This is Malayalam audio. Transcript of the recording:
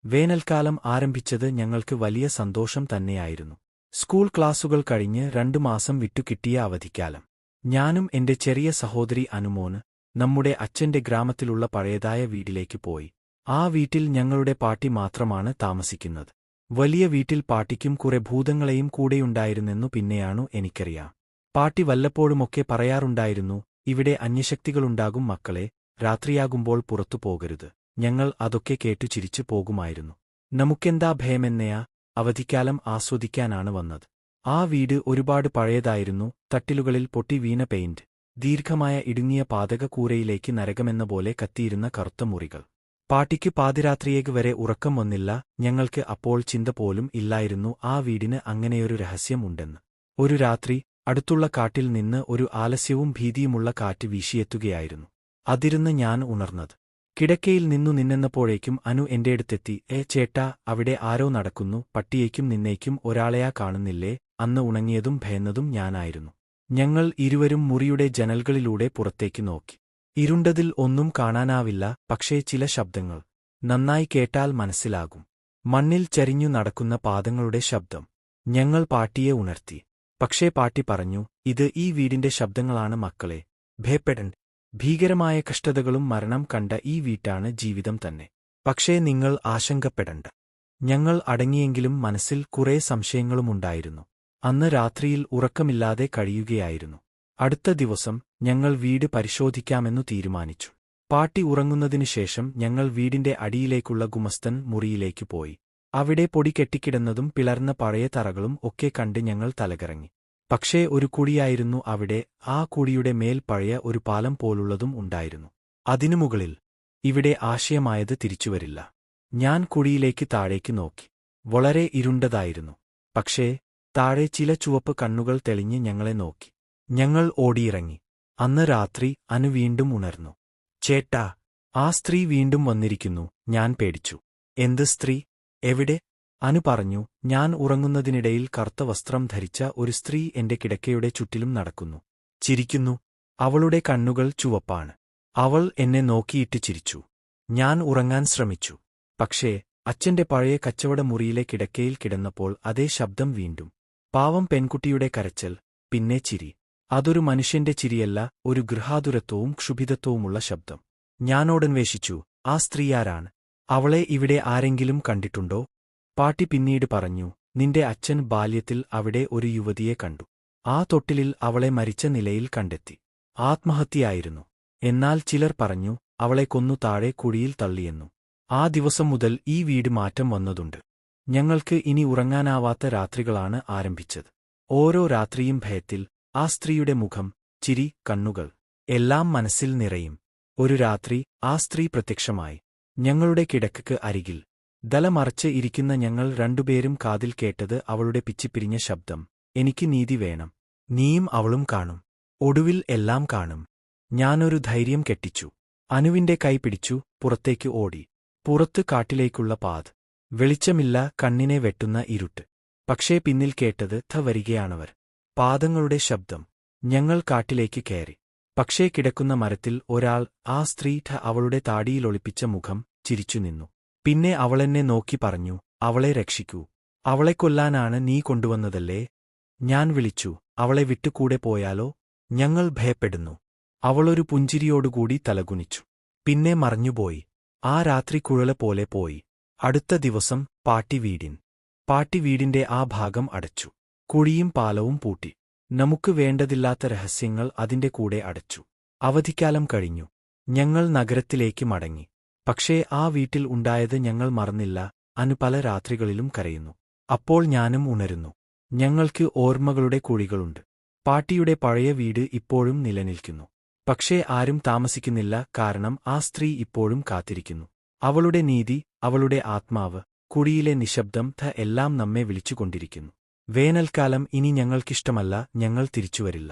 വേനൽക്കാലം ആരംഭിച്ചത് ഞങ്ങൾക്ക് വലിയ സന്തോഷം തന്നെയായിരുന്നു. സ്കൂൾ ക്ലാസുകൾ കഴിഞ്ഞ് 2 മാസം വിട്ടുകിട്ടിയ അവധിക്കാലം. ഞാനും എന്റെ ചെറിയ സഹോദരി അനുമോന് നമ്മുടെ അച്ഛന്റെ ഗ്രാമത്തിലുള്ള പഴയതായ വീട്ടിലേക്ക് പോയി. ആ വീട്ടിൽ ഞങ്ങളുടെ പാട്ടി മാത്രമാണ് താമസിക്കുന്നത്. വലിയ വീട്ടിൽ പാട്ടിക്കും കുറെ ഭൂതങ്ങളെയും കൂടെയുണ്ടായിരുന്നെന്നു പിന്നെയാണു എനിക്കറിയാം. പാട്ടി വല്ലപ്പോഴുമൊക്കെ പറയാറുണ്ടായിരുന്നു, ഇവിടെ അന്യശക്തികളുണ്ടാകും മക്കളെ, രാത്രിയാകുമ്പോൾ പുറത്തു പോകരുത്. ഞങ്ങൾ അതൊക്കെ കേട്ടു ചിരിച്ചു പോകുമായിരുന്നു. നമുക്കെന്താ ഭയമെന്നയാ, അവധിക്കാലം ആസ്വദിക്കാനാണ് വന്നത്. ആ വീട് ഒരുപാട് പഴയതായിരുന്നു. തട്ടിലുകളിൽ പൊട്ടി വീണ പെയിന്റ്, ദീർഘമായ ഇടുങ്ങിയ പാതക, കൂരയിലേക്ക് നരകമെന്ന പോലെ കത്തിയിരുന്ന കറുത്ത മുറികൾ. പാട്ടിക്ക് പാതിരാത്രിയേക്ക് വരെ ഉറക്കം വന്നില്ല. ഞങ്ങൾക്ക് അപ്പോൾ ചിന്ത പോലും ഇല്ലായിരുന്നു ആ വീടിന് അങ്ങനെയൊരു രഹസ്യം ഉണ്ടെന്ന്. ഒരു രാത്രി അടുത്തുള്ള കാട്ടിൽ നിന്ന് ഒരു ആലസ്യവും ഭീതിയുമുള്ള കാറ്റ് വീശിയെത്തുകയായിരുന്നു. അതിരുന്ന് ഞാൻ ഉണർന്നത്. കിടക്കയിൽ നിന്നു നിന്നെന്നപ്പോഴേക്കും അനു എന്റെയടുത്തെത്തി. ചേട്ടാ, അവിടെ ആരോ നടക്കുന്നു, പട്ടിയേക്കും നിന്നേക്കും ഒരാളെയാ കാണുന്നില്ലേ? അന്ന് ഉണങ്ങിയതും ഭയന്നതും ഞാനായിരുന്നു. ഞങ്ങൾ ഇരുവരും മുറിയുടെ ജനൽകളിലൂടെ പുറത്തേക്ക് നോക്കി. ഇരുണ്ടതിൽ ഒന്നും കാണാനാവില്ല, പക്ഷേ ചില ശബ്ദങ്ങൾ നന്നായി കേട്ടാൽ മനസ്സിലാകും. മണ്ണിൽ ചരിഞ്ഞു നടക്കുന്ന പാദങ്ങളുടെ ശബ്ദം. ഞങ്ങൾ പാട്ടിയെ ഉണർത്തി. പക്ഷേ പാട്ടി പറഞ്ഞു, ഇത് ഈ വീടിന്റെ ശബ്ദങ്ങളാണ് മക്കളെ, ഭയപ്പെടണ്ട. ഭീകരമായ കഷ്ടതകളും മരണം കണ്ട ഈ വീട്ടാണ് ജീവിതം തന്നെ. പക്ഷേ നിങ്ങൾ ആശങ്കപ്പെടണ്ട. ഞങ്ങൾ അടങ്ങിയെങ്കിലും മനസ്സിൽ കുറേ സംശയങ്ങളുമുണ്ടായിരുന്നു. അന്ന് രാത്രിയിൽ ഉറക്കമില്ലാതെ കഴിയുകയായിരുന്നു. അടുത്ത ദിവസം ഞങ്ങൾ വീട് പരിശോധിക്കാമെന്നു തീരുമാനിച്ചു. പാട്ടി ഉറങ്ങുന്നതിനുശേഷം ഞങ്ങൾ വീടിന്റെ അടിയിലേക്കുള്ള ഗുമസ്തൻ മുറിയിലേക്ക് പോയി. അവിടെ പൊടി കെട്ടിക്കിടന്നതും പിളർന്ന പഴയ തറകളും ഒക്കെ കണ്ട് ഞങ്ങൾ തലകറങ്ങി. പക്ഷേ ഒരു കുഴിയായിരുന്നു അവിടെ. ആ കുഴിയുടെ മേൽ പഴയ ഒരു പാലം പോലുള്ളതും ഉണ്ടായിരുന്നു. അതിനു മുകളിൽ. ഇവിടെ ആശയമായത് തിരിച്ചുവരില്ല. ഞാൻ കുഴിയിലേക്ക് താഴേക്ക് നോക്കി. വളരെ ഇരുണ്ടതായിരുന്നു. പക്ഷേ താഴെ ചില ചുവപ്പ് കണ്ണുകൾ തെളിഞ്ഞ് ഞങ്ങളെ നോക്കി. ഞങ്ങൾ ഓടിയിറങ്ങി. അന്ന് രാത്രി അനു വീണ്ടും ഉണർന്നു. ചേട്ടാ, ആ സ്ത്രീ വീണ്ടും വന്നിരിക്കുന്നു. ഞാൻ പേടിച്ചു. എന്ത് സ്ത്രീ? എവിടെ? അനു പറഞ്ഞു. ഞാൻ ഉറങ്ങുന്നതിനിടയിൽ കറുത്ത വസ്ത്രം ധരിച്ച ഒരു സ്ത്രീ എന്റെ കിടക്കയുടെ ചുറ്റിലും നടക്കുന്നു. ചിരിക്കുന്നു. അവളുടെ കണ്ണുകൾ ചുവപ്പാണ്. അവൾ എന്നെ നോക്കിയിട്ട് ചിരിച്ചു. ഞാൻ ഉറങ്ങാൻ ശ്രമിച്ചു. പക്ഷേ അച്ഛന്റെ പഴയ കച്ചവട മുറിയിലെ കിടക്കയിൽ കിടന്നപ്പോൾ അതേ ശബ്ദം വീണ്ടും. പാവം പെൺകുട്ടിയുടെ കരച്ചൽ, പിന്നെ ചിരി. അതൊരു മനുഷ്യന്റെ ചിരിയല്ല, ഒരു ഗൃഹാതുരത്വവും ക്ഷുഭിതത്വവുമുള്ള ശബ്ദം. ഞാനോടന്വേഷിച്ചു, ആ സ്ത്രീയാരാണ്? അവളെ ഇവിടെ ആരെങ്കിലും കണ്ടിട്ടുണ്ടോ? പാട്ടി പിന്നീട് പറഞ്ഞു, നിന്റെ അച്ഛൻ ബാല്യത്തിൽ അവിടെ ഒരു യുവതിയെ കണ്ടു. ആ തൊട്ടിലിൽ അവളെ മരിച്ച നിലയിൽ കണ്ടെത്തി. ആത്മഹത്യയായിരുന്നു. എന്നാൽ ചിലർ പറഞ്ഞു, അവളെ കൊന്നു താഴെ കുഴിയിൽ തള്ളിയെന്നു. ആ ദിവസം മുതൽ ഈ വീട് മാറ്റം വന്നതുണ്ട്. ഞങ്ങൾക്ക് ഇനി ഉറങ്ങാനാവാത്ത രാത്രികളാണ് ആരംഭിച്ചത്. ഓരോ രാത്രിയും ഭയത്തിൽ. ആ സ്ത്രീയുടെ മുഖം, ചിരി, കണ്ണുകൾ എല്ലാം മനസ്സിൽ നിറയും. ഒരു രാത്രി ആ സ്ത്രീ പ്രത്യക്ഷമായി. ഞങ്ങളുടെ കിടക്കയ്ക്ക് അരികിൽ. ദലമറച്ച് ഇരിക്കുന്ന ഞങ്ങൾ രണ്ടുപേരും കാതിൽ കേട്ടത് അവളുടെ പിച്ചിപ്പിരിഞ്ഞ ശബ്ദം. എനിക്ക് നീതി വേണം. നീയും അവളും കാണും. ഒടുവിൽ എല്ലാം കാണും. ഞാനൊരു ധൈര്യം കെട്ടിച്ചു. അനുവിന്റെ കൈ പിടിച്ചു. പുറത്തേക്ക് ഓടി. പുറത്ത് കാട്ടിലേക്കുള്ള പാത. വെളിച്ചമില്ല, കണ്ണിനെ വെട്ടുന്ന ഇരുട്ട്. പക്ഷേ പിന്നിൽ കേട്ടത് വരികയാണവർ. പാദങ്ങളുടെ ശബ്ദം. ഞങ്ങൾ കാട്ടിലേക്ക് കയറി. പക്ഷേ കിടക്കുന്ന മരത്തിൽ ഒരാൾ, ആ സ്ത്രീ അവളുടെ താടിയിലൊളിപ്പിച്ച മുഖം, ചിരിച്ചു നിന്നു. പിന്നെ അവളെന്നെ നോക്കി പറഞ്ഞു, അവളെ രക്ഷിക്കൂ. അവളെ കൊല്ലാനാണ് നീ കൊണ്ടുവന്നതല്ലേ? ഞാൻ വിളിച്ചു, അവളെ വിട്ടുകൂടെ പോയാലോ? ഞങ്ങൾ ഭയപ്പെടുന്നു. അവളൊരു പുഞ്ചിരിയോടുകൂടി തലകുനിച്ചു. പിന്നെ മറഞ്ഞുപോയി. ആ രാത്രി കുഴല പോലെ പോയി. അടുത്ത ദിവസം പാട്ടി വീടിന്റെ ആ ഭാഗം അടച്ചു. കുഴിയും പാലവും പൂട്ടി. നമുക്ക് വേണ്ടതില്ലാത്ത രഹസ്യങ്ങൾ അതിന്റെ കൂടെ അടച്ചു. അവധിക്കാലം കഴിഞ്ഞു. ഞങ്ങൾ നഗരത്തിലേക്ക് മടങ്ങി. പക്ഷേ ആ വീട്ടിൽ ഉണ്ടായത് ഞങ്ങൾ മറന്നില്ല. അനു പല രാത്രികളിലും കരയുന്നു. അപ്പോൾ ഞാനും ഉണരുന്നു. ഞങ്ങൾക്ക് ഓർമ്മകളുടെ കുഴികളുണ്ട്. പാട്ടിയുടെ പഴയ വീട് ഇപ്പോഴും നിലനിൽക്കുന്നു. പക്ഷേ ആരും താമസിക്കുന്നില്ല, കാരണം ആ സ്ത്രീ ഇപ്പോഴും കാത്തിരിക്കുന്നു. അവളുടെ നീതി, അവളുടെ ആത്മാവ്, കുഴിയിലെ നിശബ്ദം എല്ലാം നമ്മെ വിളിച്ചുകൊണ്ടിരിക്കുന്നു. വേനൽക്കാലം ഇനി ഞങ്ങൾക്കിഷ്ടമല്ല. ഞങ്ങൾ തിരിച്ചുവരില്ല.